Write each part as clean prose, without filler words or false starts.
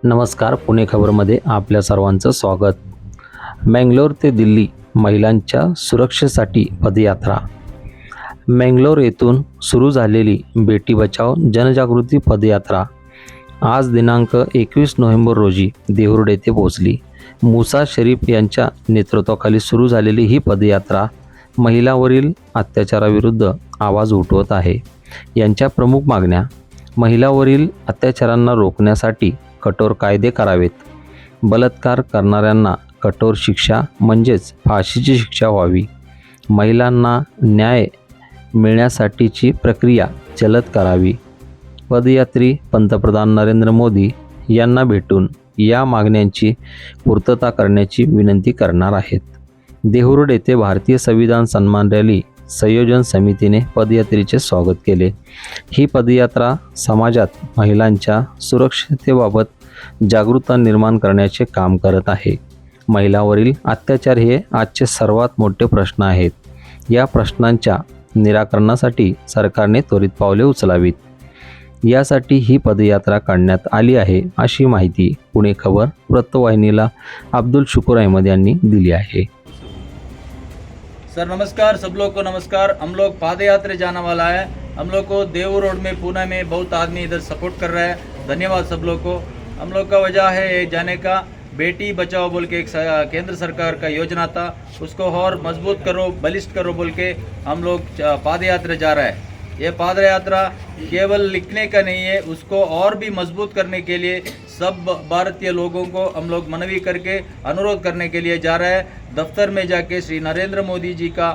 नमस्कार, पुणे खबरमध्ये आपल्या सर्वांचं स्वागत. मंगलोर ते दिल्ली महिलांच्या सुरक्षेसाठी पदयात्रा. मंगलोर येथून सुरू झालेली बेटी बचाव जनजागृती पदयात्रा आज दिनांक 21 नोव्हेंबर रोजी देहूर येथे पोहोचली. मुसा शरीफ यांच्या नेतृत्वाखाली सुरू झालेली ही पदयात्रा महिलांवरील अत्याचाराविरुद्ध आवाज उठवत आहे. यांच्या प्रमुख मागण्या: महिलांवरील अत्याचारांना रोखण्यासाठी कठोर कायदे करावेत, बलात्कार करणाऱ्यांना कठोर शिक्षा म्हणजेच फाशीची शिक्षा व्हावी, महिलांना न्याय मिळण्यासाठीची प्रक्रिया जलद करावी. पदयात्री पंतप्रधान नरेंद्र मोदी यांना भेटून या मागण्यांची पूर्तता करण्याची विनंती करणार आहेत. देहूर येथे भारतीय संविधान सन्मान रॅली संयोजन समितीने पदयात्रेचे स्वागत केले. ही पदयात्रा समाजात महिलांच्या सुरक्षिततेबाबत जागरूकता निर्माण करण्याचे काम करत आहे. महिलांवरील अत्याचार हे आजचे सर्वात मोठे प्रश्न आहेत. या प्रश्नांच्या निराकरणासाठी सरकारने त्वरित पावले उचलावीत, यासाठी ही पदयात्रा काढण्यात आली आहे, अशी माहिती पुणे खबर वृत्तवाहिनीला अब्दुल शुकुर अहमद यांनी दिली आहे. सर नमस्कार, सब लोग को नमस्कार। हम लोग पादयात्रा जाने वाला है। हम लोग को देव रोड में पुणे में बहुत आदमी इधर सपोर्ट कर रहा है। धन्यवाद सब लोग को। हम लोग का वजह है ये जाने का, बेटी बचाओ बोल के एक केंद्र सरकार का योजना था, उसको और मजबूत करो, बलिष्ठ करो बोल के हम लोग पादयात्रा जा रहा है। ये पादयात्रा केवल लिखने का नहीं है, उसको और भी मजबूत करने के लिए सब भारतीय लोगों को हम लोग मनवी करके अनुरोध करने के लिए जा रहे हैं। दफ्तर में जाके श्री नरेंद्र मोदी जी का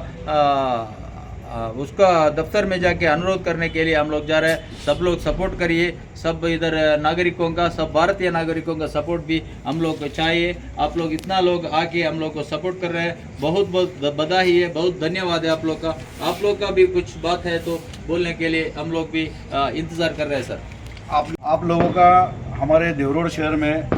उसका दफ्तर में जाके अनुरोध करने के लिए हम लोग जा रहे हैं। सब लोग सपोर्ट करिए, सब इधर नागरिकों का, सब भारतीय नागरिकों का सपोर्ट भी हम लोग को चाहिए। आप लोग इतना लोग आके हम लोग को सपोर्ट कर रहे हैं, बहुत बहुत बधाई है, बहुत धन्यवाद है आप लोग का। आप लोग का भी कुछ बात है तो बोलने के लिए हम लोग भी इंतज़ार कर रहे हैं सर। आप लोगों का हमारे देवरोड शहर में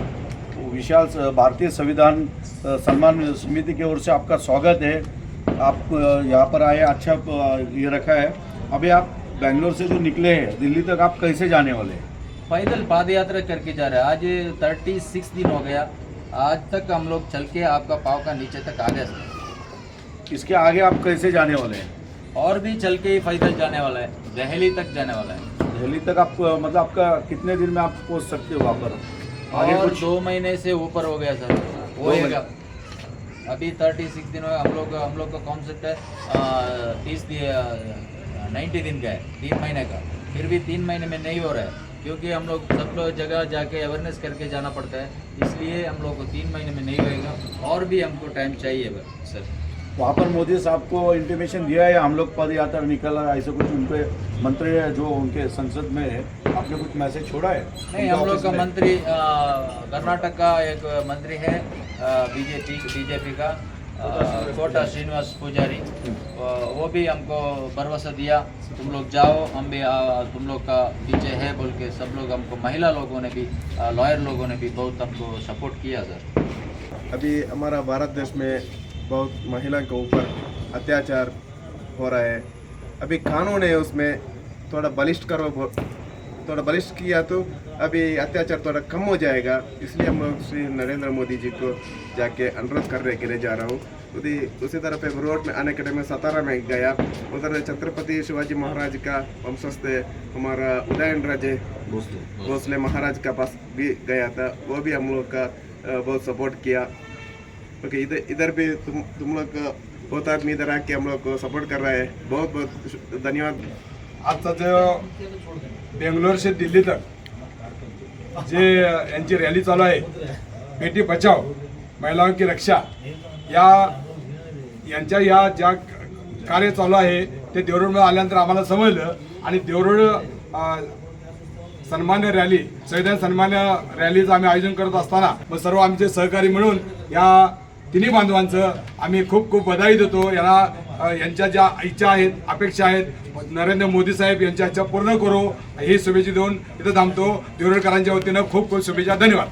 विशाल भारतीय संविधान सम्मान समिति की ओर से आपका स्वागत है। आप यहाँ पर आए, अच्छा ये रखा है। अभी आप बेंगलोर से जो निकले हैं दिल्ली तक, आप कैसे जाने वाले हैं? पैदल पादयात्रा करके जा रहे हैं। आज 36 दिन हो गया, आज तक हम लोग चल के आपका पाँव का नीचे तक आ गए सर। इसके आगे आप कैसे जाने वाले हैं? और भी चल के ही पैदल जाने वाला है, दिल्ली तक जाने वाला है। दिल्ली तक आप मतलब आपका कितने दिन में आप पहुँच सकते हो वहाँ पर? आगे और कुछ 2 महीने से ऊपर हो गया सर, होएगा। अभी 36 दिन हो, हम लोग का कॉन्सेप्ट है 90 दिन का है, 3 महीने का। फिर भी 3 महीने में नहीं हो रहा है, क्योंकि हम लोग सब लोग जगह जाके अवेयरनेस करके जाना पड़ता है, इसलिए हम लोग को 3 महीने में नहीं होएगा, और भी हमको टाइम चाहिए सर। वहाँ पर मोदी साहब को इंटीमेशन दिया है हम लोग पद यात्रा निकल रहा है, ऐसे कुछ उनके मंत्री है जो उनके संसद में है, आपने कुछ मैसेज छोड़ा है? नहीं, हम लोग का मंत्री कर्नाटक का एक मंत्री है बीजेपी का कोटा श्रीनिवास पुजारी, वो भी हमको भरोसा दिया, तुम लोग जाओ, हम भी तुम लोग का पीछे है बोल के। सब लोग हमको, महिला लोगों ने भी, लॉयर लोगों ने भी बहुत हमको सपोर्ट किया सर। अभी हमारा भारत देश में बहुत महिला के ऊपर अत्याचार हो रहा है। अभी कानून है, उसमें थोड़ा बलिष्ठ करो, थोड़ा बलिष्ठ किया तो अभी अत्याचार थोड़ा कम हो जाएगा। इसलिए हम लोग श्री नरेंद्र मोदी जी को जाके अनुरोध करने के लिए जा रहा हूँ। उसी तरफ एक रोड में आने के टाइम में सतारा में गया, उधर छत्रपति शिवाजी महाराज का वंशस्थ हमारा उदयनराजे भोसले महाराज का पास भी गया था, वो भी हम लोग का बहुत सपोर्ट किया। ओके, इधर भी तुम लोग बहुत आदमी इधर आके हम लोग को सपोर्ट कर रहा है, बहुत बहुत धन्यवाद। आजचा जो बेंगलोर से दिल्ली तक जे यांची रॅली चालू आहे, बेटी बचाओ महिलाओं की रक्षा, यांच्या या ज्या कार्य चालू आहे ते देवरोडमध्ये आल्यानंतर आम्हाला समजलं, आणि देवरोड सन्मान्य रॅली, संविधान सन्मान्य रॅलीचं आम्ही आयोजन करत असताना मग सर्व आमचे सहकारी मिळून या तिन्ही बांधवांचं आम्ही खूप खूप बधाई देतो। यांच्या ज्या इच्छा आहेत, अपेक्षा आहेत, नरेंद्र मोदी साहेब यांच्या इच्छा पूर्ण करू, ही शुभेच्छा देऊन इथं थांबतो। देवरोडकरांच्या वतीनं खूप खूप शुभेच्छा, धन्यवाद।